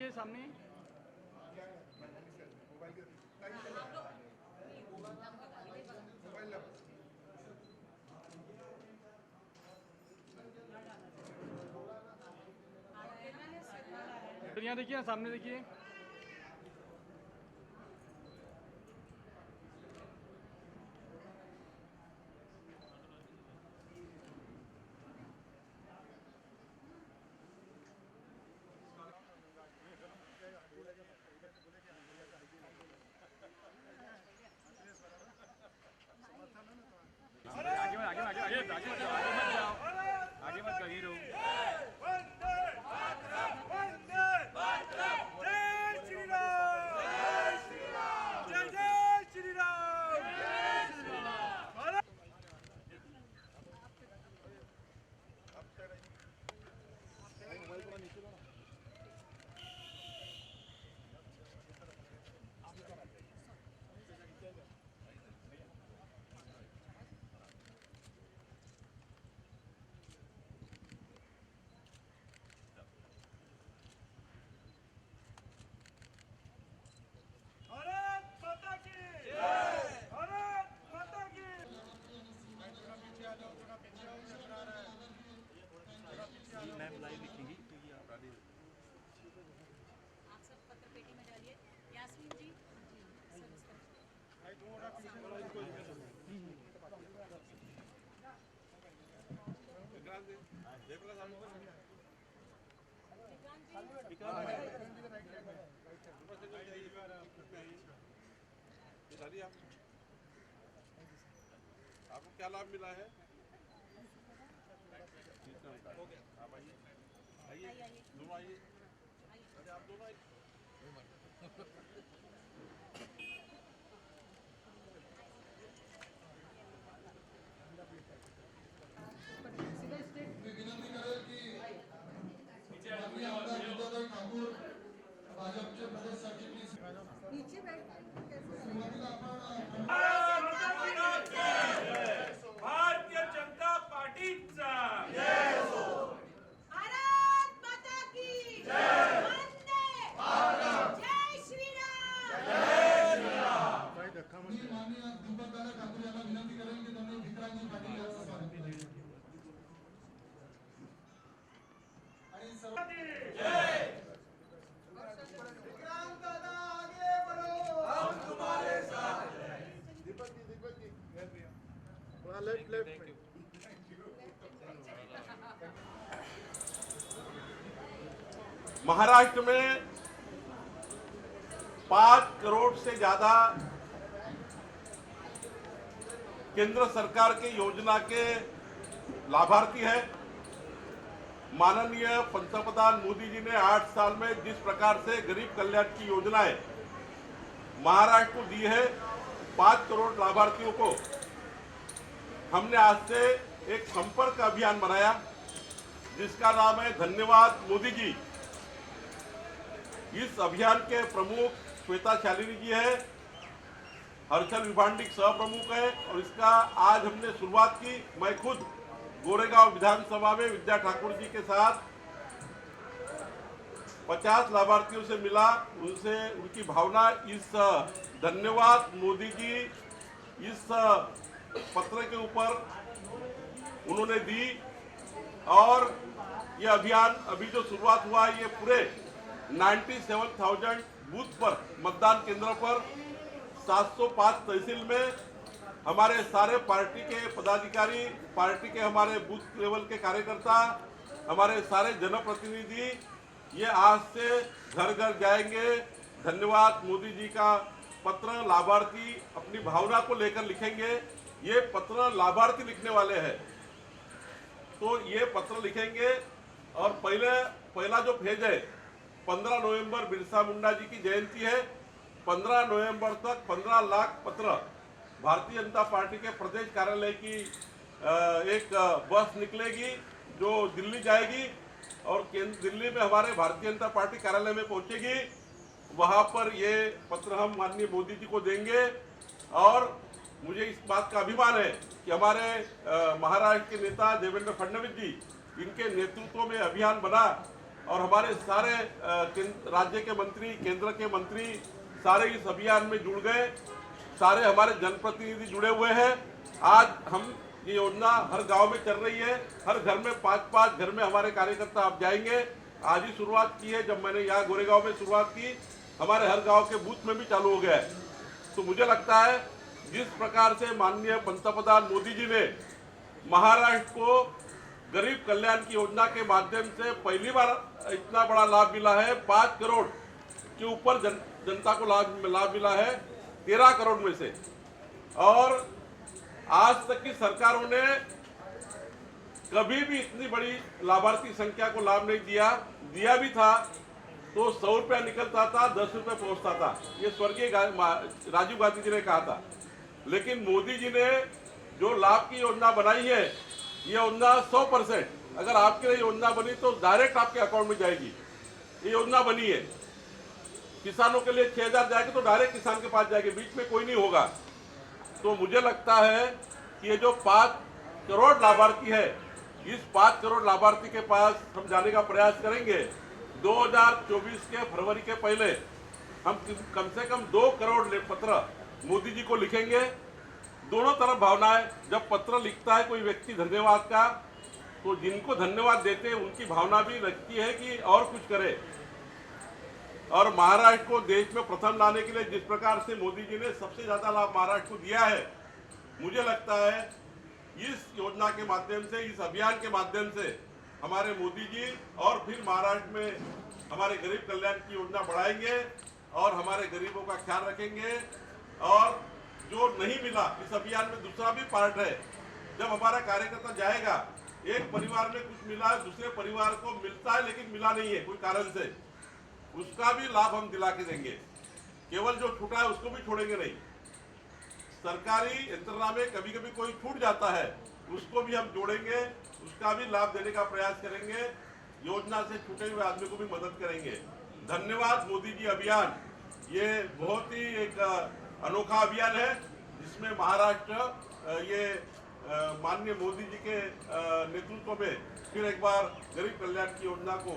ये सामने फिर यहाँ देखिए, सामने देखिए। आगे मत कहीं रहो। आप सब पत्र पेटी में डालिए। यास्मीन जी आपको क्या लाभ मिला है? आइए दोनों आइए। अरे आप दोनों आइए। विनंती करेल की माननीय आमदार विद्याधर ठाकूर भाजपचे प्रदेश सरचिटणीस सुरुवातीला आपण भारतीय जनता पार्टीचा भारत माता की वंदे भारत, जय श्री राम। मी माननीय दीपकदादा ठाकूर यांना विनंती करेल की त्यांनी विक्रांतजी पाटील यांचं स्वागत केले आणि सर्व विक्रांत दादा आगे बढ़ो, हम तुम्हारे साथ हैं। दीपक जी थोड़ा लेफ्ट महाराष्ट्र में 5 करोड़ से ज्यादा केंद्र सरकार की योजना के लाभार्थी है। माननीय पंतप्रधान मोदी जी ने 8 साल में जिस प्रकार से गरीब कल्याण की योजनाएं महाराष्ट्र को दी है 5 करोड़ लाभार्थियों को, हमने आज से एक संपर्क अभियान बनाया जिसका नाम है धन्यवाद मोदी जी। इस अभियान के प्रमुख श्वेता शालिनी जी है, हर्षल विभांडिक सह प्रमुख है और इसका आज हमने शुरुआत की। मैं खुद गोरेगांव विधानसभा में विद्या ठाकुर जी के साथ 50 लाभार्थियों से मिला, उनसे उनकी भावना इस धन्यवाद मोदी जी इस पत्र के ऊपर उन्होंने दी। और ये अभियान अभी जो शुरुआत हुआ ये पूरे 97,000 बूथ पर मतदान केंद्रों पर 705 तहसील में हमारे सारे पार्टी के पदाधिकारी, पार्टी के हमारे बूथ लेवल के कार्यकर्ता, हमारे सारे जनप्रतिनिधि ये आज से घर घर जाएंगे। धन्यवाद मोदी जी का पत्र लाभार्थी अपनी भावना को लेकर लिखेंगे। ये पत्र लाभार्थी लिखने वाले हैं, तो ये पत्र लिखेंगे और पहला जो फेज है 15 नवंबर बिरसा मुंडा जी की जयंती है। 15 नवंबर तक 15 लाख पत्र भारतीय जनता पार्टी के प्रदेश कार्यालय की एक बस निकलेगी जो दिल्ली जाएगी और दिल्ली में हमारे भारतीय जनता पार्टी कार्यालय में पहुंचेगी। वहां पर ये पत्र हम माननीय मोदी जी को देंगे। और मुझे इस बात का अभिमान है कि हमारे महाराष्ट्र के नेता देवेंद्र फडणवीस जी, इनके नेतृत्व में अभियान बना और हमारे सारे राज्य के मंत्री, केंद्र के मंत्री सारे इस अभियान में जुड़ गए, सारे हमारे जनप्रतिनिधि जुड़े हुए हैं। आज हम ये योजना हर गांव में चल रही है, हर घर में 5-5 घर में हमारे कार्यकर्ता आप जाएंगे। आज ही शुरुआत की है, जब मैंने यहाँ गोरेगांव में शुरुआत की, हमारे हर गांव के बूथ में भी चालू हो गया है। तो मुझे लगता है जिस प्रकार से माननीय पंतप्रधान मोदी जी ने महाराष्ट्र को गरीब कल्याण की योजना के माध्यम से पहली बार इतना बड़ा लाभ मिला है, 5 करोड़ के ऊपर जनता को लाभ मिला है 13 करोड़ में से। और आज तक की सरकारों ने कभी भी इतनी बड़ी लाभार्थी संख्या को लाभ नहीं दिया भी था तो 100 रुपया निकलता था, 10 रुपये पहुंचता था। ये स्वर्गीय राजीव गांधी जी ने कहा था। लेकिन मोदी जी ने जो लाभ की योजना बनाई है, ये योजना 100% अगर आपके लिए योजना बनी तो डायरेक्ट आपके अकाउंट में जाएगी। ये योजना बनी है, किसानों के लिए 6000 जाएगी तो डायरेक्ट किसान के पास जाएगी, बीच में कोई नहीं होगा। तो मुझे लगता है कि ये जो 5 करोड़ लाभार्थी है, इस 5 करोड़ लाभार्थी के पास हम जाने का प्रयास करेंगे। 2024 के फरवरी के पहले हम कम से कम 2 करोड़ पत्र मोदी जी को लिखेंगे। दोनों तरफ भावनाएं, जब पत्र लिखता है कोई व्यक्ति धन्यवाद का, तो जिनको धन्यवाद देते हैं उनकी भावना भी लगती है कि और कुछ करे। और महाराष्ट्र को देश में प्रथम लाने के लिए जिस प्रकार से मोदी जी ने सबसे ज्यादा लाभ महाराष्ट्र को दिया है, मुझे लगता है इस योजना के माध्यम से, इस अभियान के माध्यम से हमारे मोदी जी और फिर महाराष्ट्र में हमारे गरीब कल्याण की योजना बढ़ाएंगे और हमारे गरीबों का ख्याल रखेंगे। और जो नहीं मिला इस अभियान में दूसरा भी पार्ट है, जब हमारा कार्यकर्ता जाएगा, एक परिवार में कुछ मिला, दूसरे परिवार को मिलता है लेकिन मिला नहीं है कोई कारण से, उसका भी लाभ हम दिला के देंगे। केवल जो छूटा है उसको भी छोड़ेंगे नहीं। सरकारी यंत्रणा में कभी कभी कोई छूट जाता है, उसको भी हम जोड़ेंगे, उसका भी लाभ देने का प्रयास करेंगे। योजना से छूटे हुए आदमी को भी मदद करेंगे। धन्यवाद मोदी जी अभियान, ये बहुत ही एक अनोखा अभियान है जिसमें महाराष्ट्र ये माननीय मोदी जी के नेतृत्व में फिर एक बार गरीब कल्याण की योजना को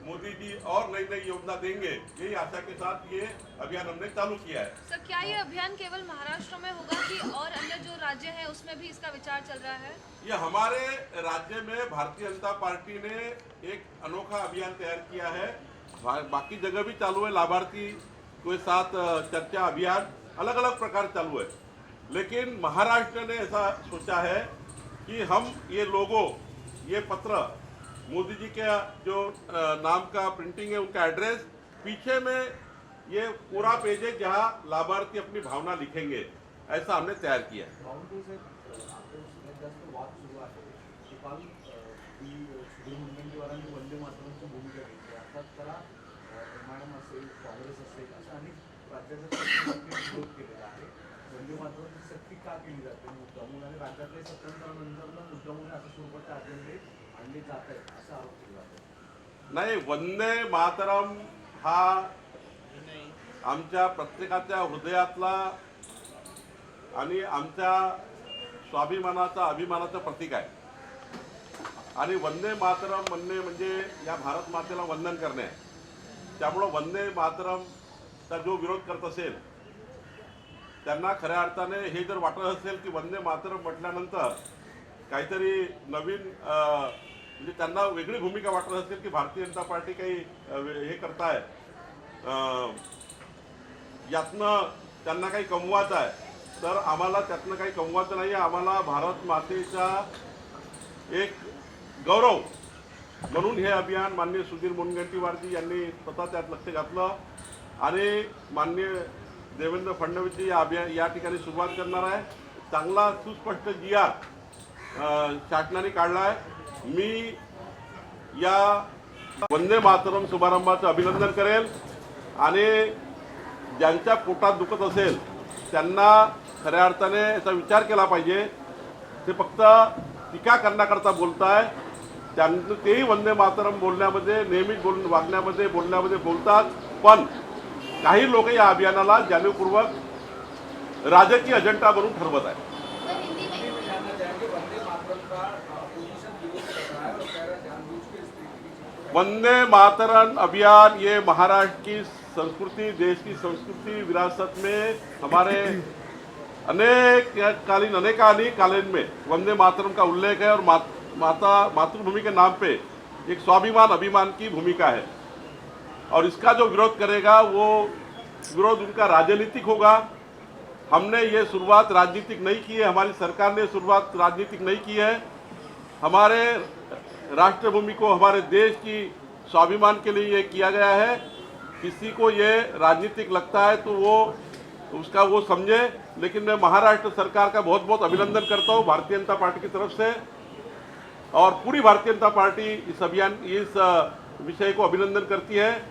मोदी जी और नई नई योजना देंगे, यही आशा के साथ ये अभियान हमने चालू किया है। सर, क्या ये अभियान केवल महाराष्ट्र में होगा कि और अन्य जो राज्य हैं उसमें भी इसका विचार चल रहा है? ये हमारे राज्य में भारतीय जनता पार्टी ने एक अनोखा अभियान तैयार किया है, बाकी जगह भी चालू है, लाभार्थी के साथ चर्चा अभियान अलग अलग प्रकार चालू है। लेकिन महाराष्ट्र ने ऐसा सोचा है कि हम ये लोगो, ये पत्र मोदी जी के जो नाम का प्रिंटिंग है, उनका एड्रेस, पीछे में ये पूरा पेज है जहाँ लाभार्थी अपनी भावना लिखेंगे, ऐसा हमने तैयार किया है। वंदे मातरमची भूमिका घेतली, अर्थात त्याला एमआयएम असेल, काँग्रेस असेल अशा अनेक राज्याचा विरोध केलेला आहे। वंदे मातरमची सक्ती का केली जाते मुद्दामून, आणि राज्यातले स्वातंत्र्यानंतर मुद्दामून अशा स्वरूपाचे अजेंडे आणले जात आहेत असा आरोप केला जातो? नाही, वंदे मातरम हा आमच्या प्रत्येकाच्या हृदयातला आणि आमच्या स्वाभिमानाचा, अभिमानाचं प्रतीक आहे। आणि वंदे मातरम म्हणणे म्हणजे या भारत मातेला वंदन करणे आहे। त्यामुळे वंदे मातरमचा जो विरोध करत असेल त्यांना खऱ्या अर्थाने हे जर वाटत असेल की वंदे मातरम म्हटल्यानंतर काहीतरी नवीन म्हणजे त्यांना वेगळी भूमिका वाटत असेल की भारतीय जनता पार्टी काही हे करताय, यातनं त्यांना काही कमवायचं आहे, तर आम्हाला त्यातनं काही कमवायचं नाही आहे। आम्हाला भारत मातेचा एक गौरव म्हणून हे अभियान माननीय सुधीर मुनगंटीवारजी यांनी स्वतः त्यात लक्ष घातलं आणि माननीय देवेंद्र फडणवीसजी या ठिकाणी सुरुवात करणार आहे। चांगला सुस्पष्ट GR शासनाने काढला आहे। मी या वंदे मातरम शुभारंभाचं अभिनंदन करेल आणि ज्यांच्या पोटात दुखत असेल त्यांना खऱ्या अर्थाने याचा विचार केला पाहिजे। ते फक्त टीका करण्याकरता बोलताय, त्यांचं तेही वंदे मातरम बोलण्यामध्ये नेहमीच वागण्यामध्ये बोलण्यामध्ये बोलतात, पण काही लोक या अभियानाला जाणीवपूर्वक राजकीय अजेंडा बनवून ठरवत आहेत। वंदे मातरम अभियान ये महाराष्ट्र की संस्कृति, देश की संस्कृति विरासत में हमारे अनेकालीन में वंदे मातरम का उल्लेख है और मातृभूमि के नाम पे एक स्वाभिमान अभिमान की भूमिका है। और इसका जो विरोध करेगा वो विरोध उनका राजनीतिक होगा। हमने ये शुरुआत राजनीतिक नहीं की है, हमारी सरकार ने शुरुआत राजनीतिक नहीं की है। हमारे राष्ट्रभूमि को हमारे देश की स्वाभिमान के लिए ये किया गया है। किसी को ये राजनीतिक लगता है तो वो उसका वो समझे, लेकिन मैं महाराष्ट्र सरकार का बहुत बहुत अभिनंदन करता हूँ भारतीय जनता पार्टी की तरफ से, और पूरी भारतीय जनता पार्टी इस अभियान इस विषय को अभिनंदन करती है।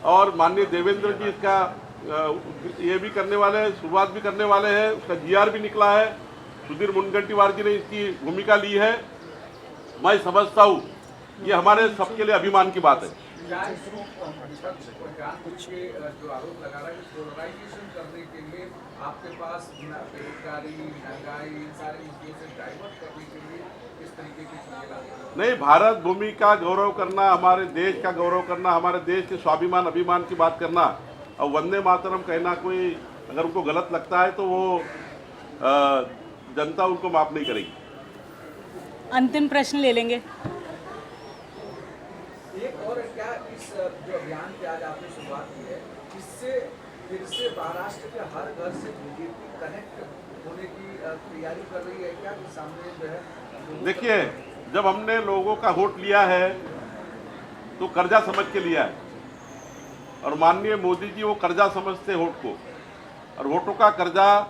और माननीय देवेंद्र जी इसका ये भी करने वाले हैं, शुरुआत भी करने वाले हैं, उसका जीआर भी निकला है। सुधीर मुनगंटीवार जी ने इसकी भूमिका ली है। मैं समझता हूँ ये हमारे सबके लिए अभिमान की बात है। जो आरोप लगा रहा है कि पोलराइजेशन करने के लिए आपके पास बेरोजगारी, महंगाई, इन सारे मुद्दों से डाइवर्ट करने के लिए इस तरीके की चीजें लाते हैं। नहीं, भारत भूमि का गौरव करना, हमारे देश का गौरव करना, हमारे देश के स्वाभिमान अभिमान की बात करना और वंदे मातरम कहना कोई अगर उनको गलत लगता है तो वो जनता उनको माफ नहीं करेगी। अंतिम प्रश्न ले लेंगे। एक और क्या इस जो अभियान की आज आपने शुरुआत की है, इससे फिर से महाराष्ट्र के हर घर से बीजेपी कनेक्ट होने की तैयारी कर रही है क्या? सामने जो है देखिए, जब हमने लोगों का वोट लिया है तो कर्जा समझ के लिया है, और माननीय मोदी जी वो कर्जा समझते वोट को, और वोटों का कर्जा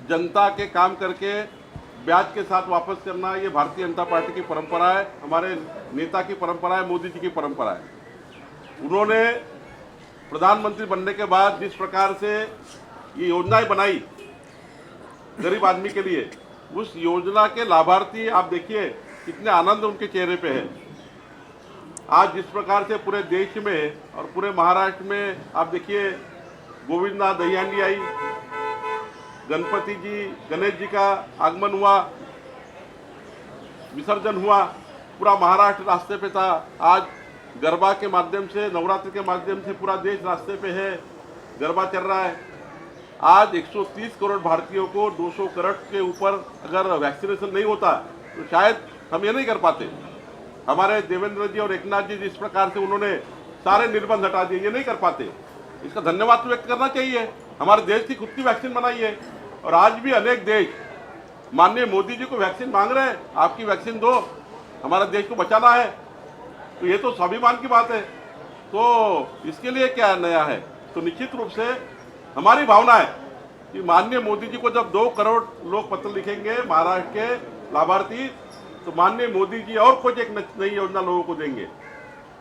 जनता के काम करके ब्याज के साथ वापस करना ये भारतीय जनता पार्टी की परंपरा है, हमारे नेता की परंपरा है, मोदी जी की परंपरा है। उन्होंने प्रधानमंत्री बनने के बाद जिस प्रकार से ये योजनाएं बनाई गरीब आदमी के लिए, उस योजना के लाभार्थी आप देखिए कितने आनंद उनके चेहरे पे है। आज जिस प्रकार से पूरे देश में और पूरे महाराष्ट्र में आप देखिए गोविंदनाथ दहीहंडी आई, गणपति जी गणेश जी का आगमन हुआ, विसर्जन हुआ, पूरा महाराष्ट्र रास्ते पे था। आज गरबा के माध्यम से, नवरात्रि के माध्यम से पूरा देश रास्ते पे है, गरबा चल रहा है। आज 130 करोड़ भारतीयों को 200 करोड़ के ऊपर अगर वैक्सीनेशन नहीं होता तो शायद हम ये नहीं कर पाते। हमारे देवेंद्र जी और एकनाथ जी जिस प्रकार से उन्होंने सारे निर्बंध हटा दिए, ये नहीं कर पाते। इसका धन्यवाद व्यक्त करना चाहिए। हमारे देश की खुद की वैक्सीन बनाई है, और आज भी अनेक देश माननीय मोदी जी को वैक्सीन मांग रहे हैं, आपकी वैक्सीन दो, हमारे देश को बचाना है। तो ये तो स्वाभिमान की बात है। तो इसके लिए क्या नया है? तो निश्चित रूप से हमारी भावना है कि माननीय मोदी जी को जब 2 करोड़ लोग पत्र लिखेंगे महाराष्ट्र के लाभार्थी, तो माननीय मोदी जी और कुछ एक नई योजना लोगों को देंगे।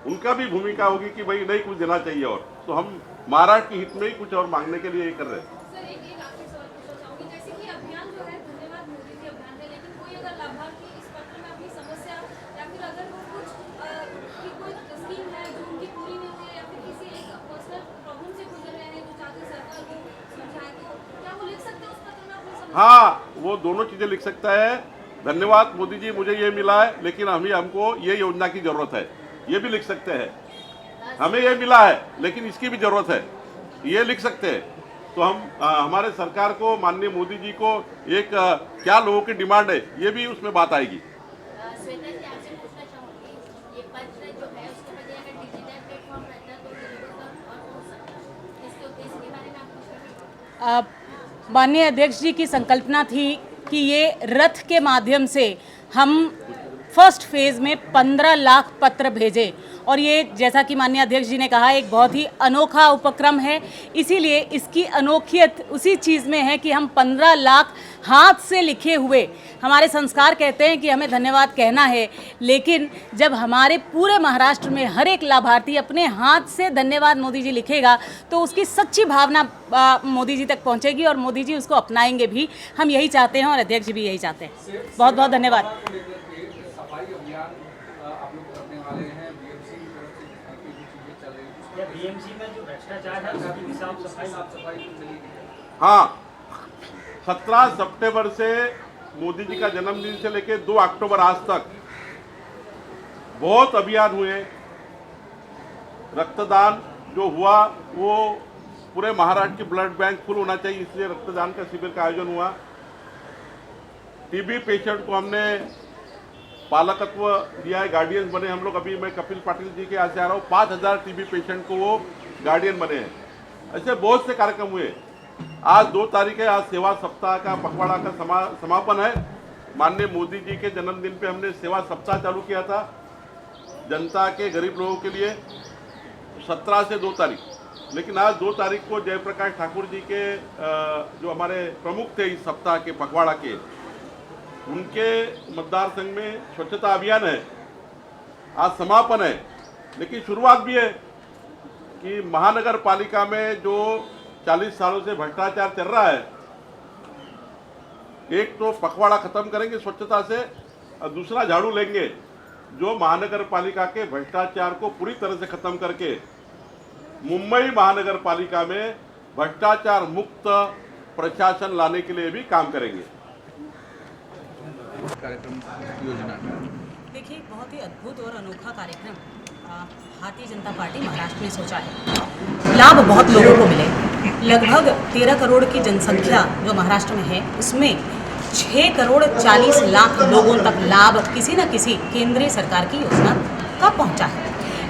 उनका भी भूमिका होगी कि भाई नहीं कुछ देना चाहिए, और तो हम महाराष्ट्र के हित में ही कुछ और मांगने के लिए ये कर रहे हैं। सर, एक आखिरी सवाल पूछना चाहूंगी। जैसे कि अभियान जो है धन्यवाद मोदी जी अभियान है, लेकिन कोई अगर लाभार्थी इस पत्र में अपनी समस्या या फिर अगर वो कुछ की कोई स्कीम है जो उनकी पूरी नहीं हुई है या फिर किसी एक पर्सनल प्रॉब्लम से गुजर रहे हैं जो चाहते सरकार को समझाए, तो क्या वो लिख सकते हैं उस पत्र में अपनी समस्या? हाँ, वो दोनों चीजें लिख सकता है। धन्यवाद मोदी जी, मुझे ये मिला है लेकिन हमको ये योजना की जरूरत है, ये भी लिख सकते हैं। हमें ये मिला है लेकिन इसकी भी जरूरत है, ये लिख सकते हैं। तो हम हमारे सरकार को, माननीय मोदी जी को एक क्या लोगों की डिमांड है ये भी उसमें बात आएगी। श्वेता जी, आपसे पूछना चाहूंगी, ये पत्र जो है उसके बजाय अगर डिजिटल प्लेटफॉर्म रहता तो गरीबों का और हो सकता, इसके उद्देश्य के बारे में आप कुछ बताइए। माननीय अध्यक्ष जी की संकल्पना थी कि ये रथ के माध्यम से हम फर्स्ट फेज़ में 15 लाख पत्र भेजे, और ये जैसा कि माननीय अध्यक्ष जी ने कहा एक बहुत ही अनोखा उपक्रम है। इसीलिए इसकी अनोखियत उसी चीज़ में है कि हम 15 लाख हाथ से लिखे हुए, हमारे संस्कार कहते हैं कि हमें धन्यवाद कहना है, लेकिन जब हमारे पूरे महाराष्ट्र में हर एक लाभार्थी अपने हाथ से धन्यवाद मोदी जी लिखेगा तो उसकी सच्ची भावना मोदी जी तक पहुंचेगी और मोदी जी उसको अपनाएंगे भी। हम यही चाहते हैं और अध्यक्ष जी भी यही चाहते हैं। बहुत बहुत धन्यवाद। सफाई अभियान आप लोग करने वाले हैं, बीएमसी की तरफ से जो चीजें चल रही हैं, बीएमसी में जो भ्रष्टाचार है उसकी भी साफ सफाई चलेगी। हाँ, 17 सितंबर से मोदी जी का जन्मदिन से लेकर 2 अक्टूबर आज तक बहुत अभियान हुए, रक्तदान जो हुआ वो पूरे महाराष्ट्र की ब्लड बैंक फुल होना चाहिए, इसलिए रक्तदान का शिविर का आयोजन हुआ। टीबी पेशेंट को हमने पालकत्व दिया है, गार्डियंस बने हम लोग। अभी मैं कपिल पाटिल जी के यहाँ से आ रहा हूँ, 5000 टीबी पेशेंट को वो गार्डियन बने हैं। ऐसे बहुत से कार्यक्रम हुए। आज 2 तारीख है, आज सेवा सप्ताह का पखवाड़ा का समापन है। माननीय मोदी जी के जन्मदिन पे हमने सेवा सप्ताह चालू किया था जनता के, गरीब लोगों के लिए, 17 से 2 तारीख। लेकिन आज 2 तारीख को जयप्रकाश ठाकुर जी के जो हमारे प्रमुख थे इस सप्ताह के पखवाड़ा के, उनके मतदार संघ में स्वच्छता अभियान है। आज समापन है, लेकिन शुरुआत भी है कि महानगर पालिका में जो 40 सालों से भ्रष्टाचार चल रहा है, एक तो पखवाड़ा खत्म करेंगे स्वच्छता से, और दूसरा झाड़ू लेंगे जो महानगर पालिका के भ्रष्टाचार को पूरी तरह से खत्म करके मुंबई महानगर पालिका में भ्रष्टाचार मुक्त प्रशासन लाने के लिए भी काम करेंगे। कार्यक्रम योजना देखिए, बहुत ही अद्भुत और अनोखा कार्यक्रम भारतीय जनता पार्टी महाराष्ट्र ने सोचा है। लाभ बहुत लोगों को मिले। लगभग 13 करोड़ की जनसंख्या जो महाराष्ट्र में है, उसमें 6 करोड़ 40 लाख लोगों तक लाभ किसी न किसी केंद्रीय सरकार की योजना का पहुंचा है।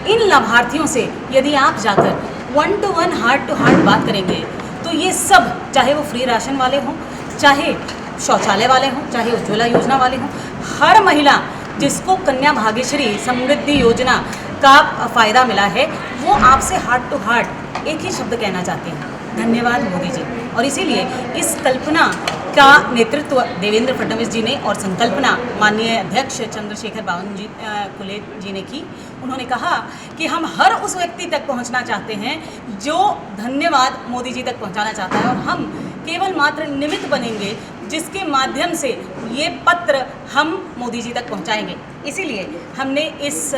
इन लाभार्थियों से यदि आप जाकर 1 to 1 हार्ट टू हार्ट बात करेंगे तो ये सब, चाहे वो फ्री राशन वाले हों, चाहे शौचालय वाले हों, चाहे उज्ज्वला योजना वाले हों, हर महिला जिसको कन्या भाग्यश्री समृद्धि योजना का फ़ायदा मिला है, वो आपसे हार्ट टू हार्ट एक ही शब्द कहना चाहते हैं, धन्यवाद मोदी जी। और इसीलिए इस कल्पना का नेतृत्व देवेंद्र फडणवीस जी ने और संकल्पना माननीय अध्यक्ष चंद्रशेखर बावनकुले जी ने की। उन्होंने कहा कि हम हर उस व्यक्ति तक पहुंचना चाहते हैं जो धन्यवाद मोदी जी तक पहुंचाना चाहता है, और हम केवल मात्र निमित्त बनेंगे जिसके माध्यम से ये पत्र हम मोदी जी तक पहुंचाएंगे। इसीलिए हमने इस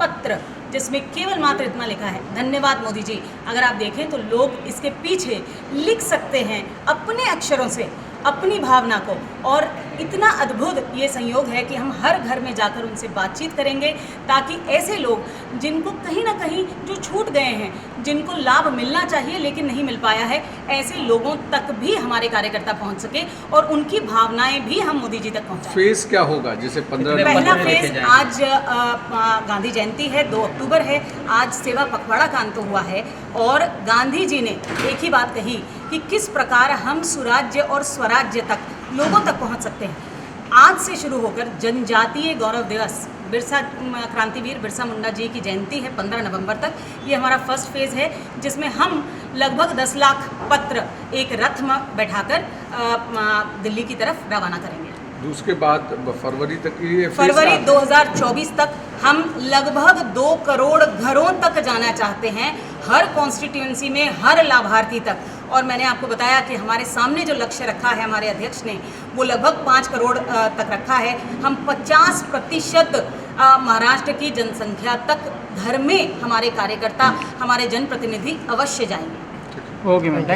पत्र, जिसमें केवल मात्र इतना लिखा है, धन्यवाद मोदी जी, अगर आप देखें तो लोग इसके पीछे लिख सकते हैं अपने अक्षरों से अपनी भावना को। और इतना अद्भुत ये संयोग है कि हम हर घर में जाकर उनसे बातचीत करेंगे, ताकि ऐसे लोग जिनको कहीं ना कहीं जो छूट गए हैं, जिनको लाभ मिलना चाहिए लेकिन नहीं मिल पाया है, ऐसे लोगों तक भी हमारे कार्यकर्ता पहुंच सके और उनकी भावनाएं भी हम मोदी जी तक पहुंचाएं। फेज क्या होगा? जैसे 15 पहला फेज आज गांधी जयंती है, 2 अक्टूबर है, आज सेवा पखवाड़ा का अंत हुआ है, और गांधी जी ने एक ही बात कही कि किस प्रकार हम सुराज्य और स्वराज्य तक लोगों तक पहुंच सकते हैं। आज से शुरू होकर जनजातीय गौरव दिवस, बिरसा क्रांतिवीर बिरसा मुंडा जी की जयंती है 15 नवंबर तक, ये हमारा फर्स्ट फेज़ है, जिसमें हम लगभग 10 लाख पत्र एक रथ में बैठाकर दिल्ली की तरफ रवाना करेंगे। उसके बाद फरवरी तक ये फरवरी 2024 तक हम लगभग 2 करोड़ घरों तक जाना चाहते हैं, हर कॉन्स्टिट्यूएंसी में, हर लाभार्थी तक। और मैंने आपको बताया कि हमारे सामने जो लक्ष्य रखा है हमारे अध्यक्ष ने, वो लगभग 5 करोड़ तक रखा है। हम 50% महाराष्ट्र की जनसंख्या तक घर में हमारे कार्यकर्ता, हमारे जनप्रतिनिधि अवश्य जाएंगे। Okay ma'am, thank